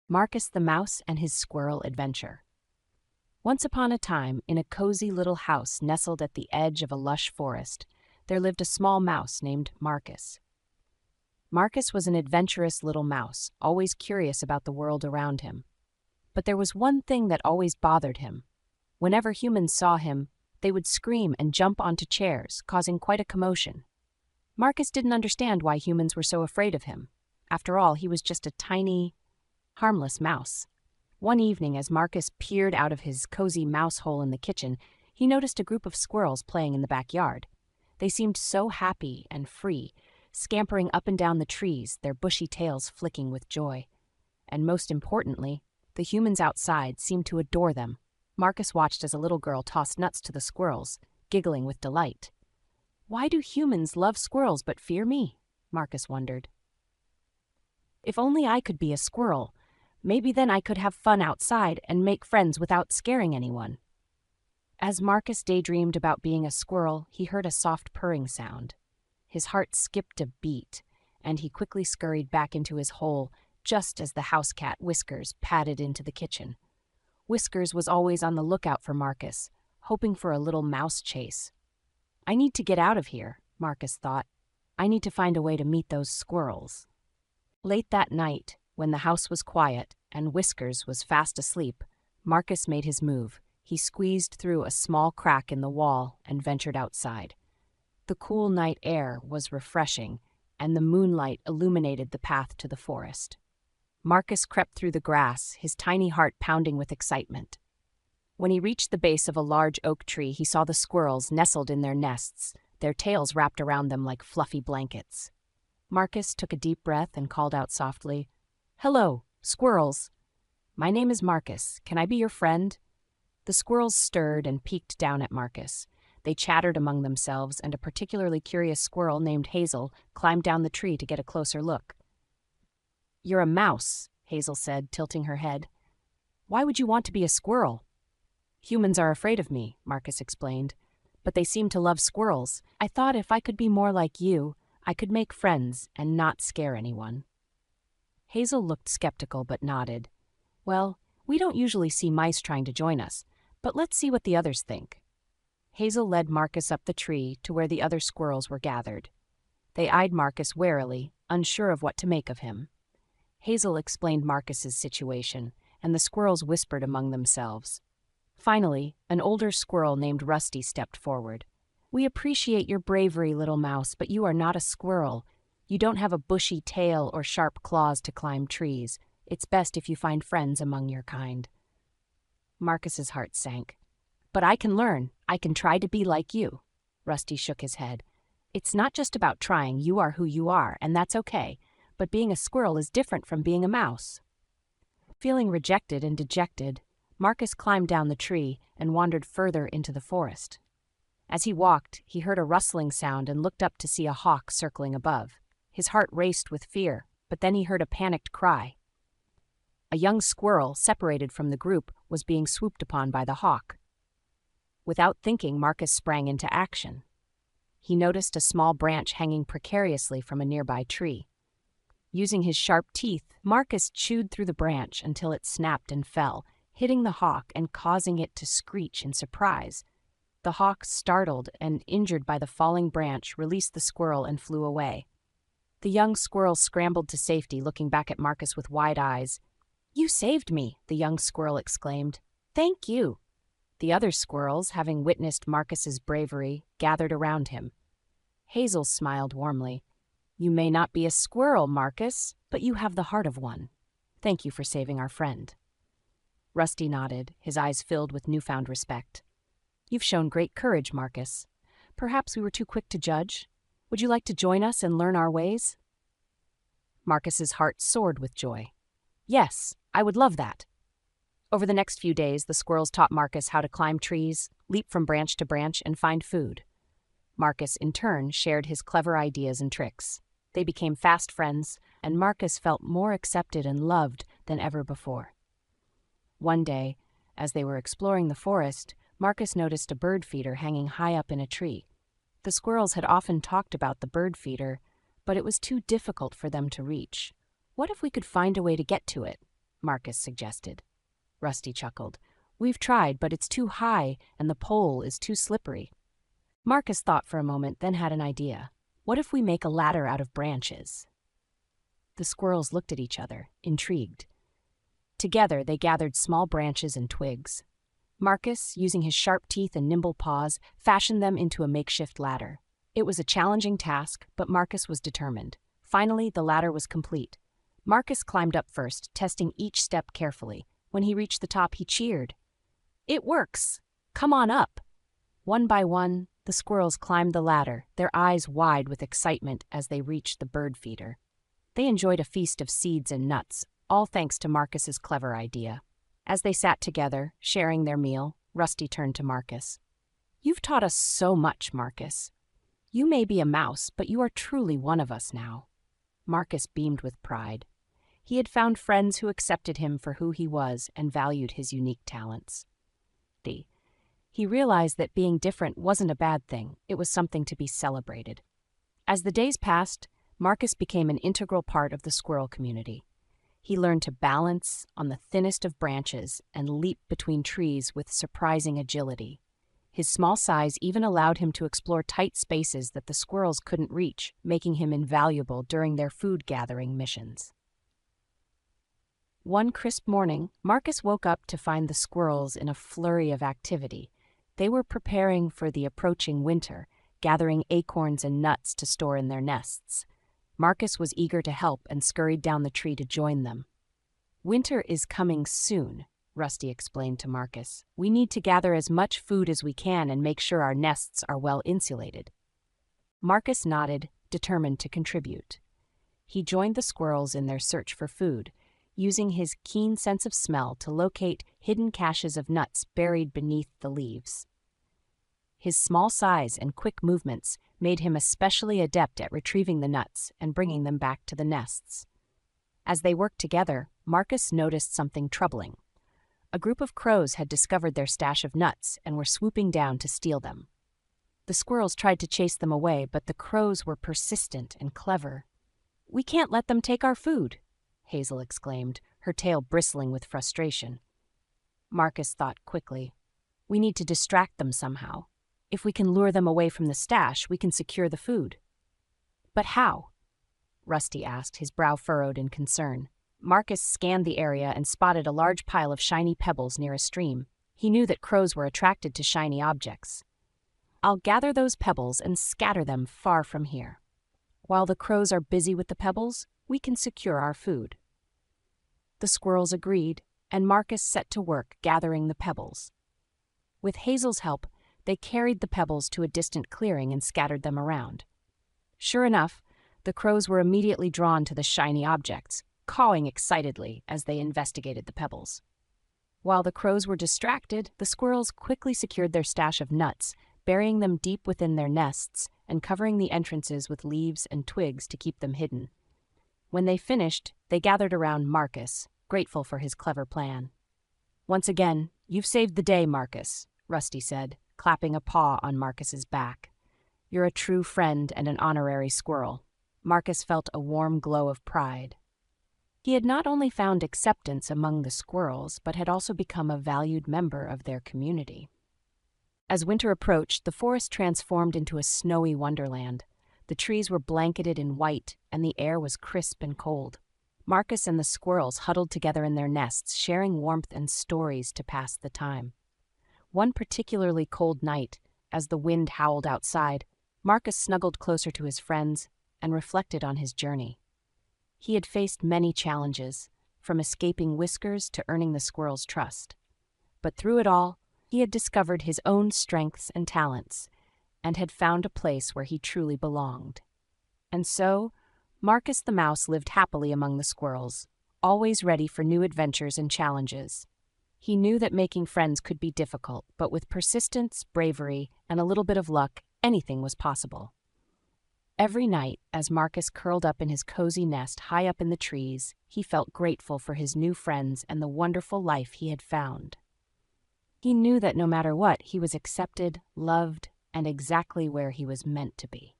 Markus the Mouse and His Squirrel Adventure. Once upon a time, in a cozy little house nestled at the edge of a lush forest, there lived a small mouse named Markus. Markus was an adventurous little mouse, always curious about the world around him. But there was one thing that always bothered him. Whenever humans saw him, they would scream and jump onto chairs, causing quite a commotion. Markus didn't understand why humans were so afraid of him. After all, he was just a tiny, harmless mouse. One evening, as Markus peered out of his cozy mouse hole in the kitchen, he noticed a group of squirrels playing in the backyard. They seemed so happy and free, scampering up and down the trees, their bushy tails flicking with joy. And most importantly, the humans outside seemed to adore them. Markus watched as a little girl tossed nuts to the squirrels, giggling with delight. "Why do humans love squirrels but fear me?" Markus wondered. "If only I could be a squirrel. Maybe then I could have fun outside and make friends without scaring anyone." As Markus daydreamed about being a squirrel, he heard a soft purring sound. His heart skipped a beat, and he quickly scurried back into his hole just as the house cat Whiskers padded into the kitchen. Whiskers was always on the lookout for Markus, hoping for a little mouse chase. "I need to get out of here," Markus thought. "I need to find a way to meet those squirrels." Late that night, when the house was quiet and Whiskers was fast asleep, Markus made his move. He squeezed through a small crack in the wall and ventured outside. The cool night air was refreshing, and the moonlight illuminated the path to the forest. Markus crept through the grass, his tiny heart pounding with excitement. When he reached the base of a large oak tree, he saw the squirrels nestled in their nests, their tails wrapped around them like fluffy blankets. Markus took a deep breath and called out softly, "Hello, squirrels. My name is Markus. Can I be your friend?" The squirrels stirred and peeked down at Markus. They chattered among themselves, and a particularly curious squirrel named Hazel climbed down the tree to get a closer look. "You're a mouse," Hazel said, tilting her head. "Why would you want to be a squirrel?" "Humans are afraid of me," Markus explained, "but they seem to love squirrels. I thought if I could be more like you, I could make friends and not scare anyone." Hazel looked skeptical but nodded. "Well, we don't usually see mice trying to join us, but let's see what the others think." Hazel led Markus up the tree to where the other squirrels were gathered. They eyed Markus warily, unsure of what to make of him. Hazel explained Markus's situation, and the squirrels whispered among themselves. Finally, an older squirrel named Rusty stepped forward. "We appreciate your bravery, little mouse, but you are not a squirrel. You don't have a bushy tail or sharp claws to climb trees. It's best if you find friends among your kind." Markus's heart sank. "But I can learn. I can try to be like you." Rusty shook his head. "It's not just about trying. You are who you are, and that's okay. But being a squirrel is different from being a mouse." Feeling rejected and dejected, Markus climbed down the tree and wandered further into the forest. As he walked, he heard a rustling sound and looked up to see a hawk circling above. His heart raced with fear, but then he heard a panicked cry. A young squirrel, separated from the group, was being swooped upon by the hawk. Without thinking, Markus sprang into action. He noticed a small branch hanging precariously from a nearby tree. Using his sharp teeth, Markus chewed through the branch until it snapped and fell, hitting the hawk and causing it to screech in surprise. The hawk, startled and injured by the falling branch, released the squirrel and flew away. The young squirrel scrambled to safety, looking back at Markus with wide eyes. "You saved me," the young squirrel exclaimed. "Thank you." The other squirrels, having witnessed Markus's bravery, gathered around him. Hazel smiled warmly. "You may not be a squirrel, Markus, but you have the heart of one. Thank you for saving our friend." Rusty nodded, his eyes filled with newfound respect. "You've shown great courage, Markus. Perhaps we were too quick to judge. Would you like to join us and learn our ways?" Markus's heart soared with joy. "Yes, I would love that." Over the next few days, the squirrels taught Markus how to climb trees, leap from branch to branch, and find food. Markus, in turn, shared his clever ideas and tricks. They became fast friends, and Markus felt more accepted and loved than ever before. One day, as they were exploring the forest, Markus noticed a bird feeder hanging high up in a tree. The squirrels had often talked about the bird feeder, but it was too difficult for them to reach. "What if we could find a way to get to it?" Markus suggested. Rusty chuckled. We've tried, but it's too high and the pole is too slippery. Markus thought for a moment, then had an idea. What if we make a ladder out of branches? The squirrels looked at each other, intrigued. Together, they gathered small branches and twigs. Markus, using his sharp teeth and nimble paws, fashioned them into a makeshift ladder. It was a challenging task, but Markus was determined. Finally, the ladder was complete. Markus climbed up first, testing each step carefully. When he reached the top, he cheered. It works! Come on up! One by one, the squirrels climbed the ladder, their eyes wide with excitement as they reached the bird feeder. They enjoyed a feast of seeds and nuts, all thanks to Markus's clever idea. As they sat together, sharing their meal, Rusty turned to Markus. You've taught us so much, Markus. You may be a mouse, but you are truly one of us now. Markus beamed with pride. He had found friends who accepted him for who he was and valued his unique talents. He realized that being different wasn't a bad thing, it was something to be celebrated. As the days passed, Markus became an integral part of the squirrel community. He learned to balance on the thinnest of branches and leap between trees with surprising agility. His small size even allowed him to explore tight spaces that the squirrels couldn't reach, making him invaluable during their food-gathering missions. One crisp morning, Markus woke up to find the squirrels in a flurry of activity. They were preparing for the approaching winter, gathering acorns and nuts to store in their nests. Markus was eager to help and scurried down the tree to join them. Winter is coming soon, Rusty explained to Markus. We need to gather as much food as we can and make sure our nests are well insulated. Markus nodded, determined to contribute. He joined the squirrels in their search for food, using his keen sense of smell to locate hidden caches of nuts buried beneath the leaves. His small size and quick movements made him especially adept at retrieving the nuts and bringing them back to the nests. As they worked together, Markus noticed something troubling. A group of crows had discovered their stash of nuts and were swooping down to steal them. The squirrels tried to chase them away, but the crows were persistent and clever. "We can't let them take our food," Hazel exclaimed, her tail bristling with frustration. Markus thought quickly. We need to distract them somehow. If we can lure them away from the stash, we can secure the food. But how? Rusty asked, his brow furrowed in concern. Markus scanned the area and spotted a large pile of shiny pebbles near a stream. He knew that crows were attracted to shiny objects. I'll gather those pebbles and scatter them far from here. While the crows are busy with the pebbles, we can secure our food. The squirrels agreed, and Markus set to work gathering the pebbles. With Hazel's help, they carried the pebbles to a distant clearing and scattered them around. Sure enough, the crows were immediately drawn to the shiny objects, cawing excitedly as they investigated the pebbles. While the crows were distracted, the squirrels quickly secured their stash of nuts, burying them deep within their nests and covering the entrances with leaves and twigs to keep them hidden. When they finished, they gathered around Markus, grateful for his clever plan. Once again, you've saved the day, Markus, Rusty said, clapping a paw on Markus's back. You're a true friend and an honorary squirrel. Markus felt a warm glow of pride. He had not only found acceptance among the squirrels, but had also become a valued member of their community. As winter approached, the forest transformed into a snowy wonderland. The trees were blanketed in white, and the air was crisp and cold. Markus and the squirrels huddled together in their nests, sharing warmth and stories to pass the time. One particularly cold night, as the wind howled outside, Markus snuggled closer to his friends and reflected on his journey. He had faced many challenges, from escaping whiskers to earning the squirrels' trust. But through it all, he had discovered his own strengths and talents, and had found a place where he truly belonged. And so, Markus the mouse lived happily among the squirrels, always ready for new adventures and challenges. He knew that making friends could be difficult, but with persistence, bravery, and a little bit of luck, anything was possible. Every night, as Markus curled up in his cozy nest high up in the trees, he felt grateful for his new friends and the wonderful life he had found. He knew that no matter what, he was accepted, loved, and exactly where he was meant to be.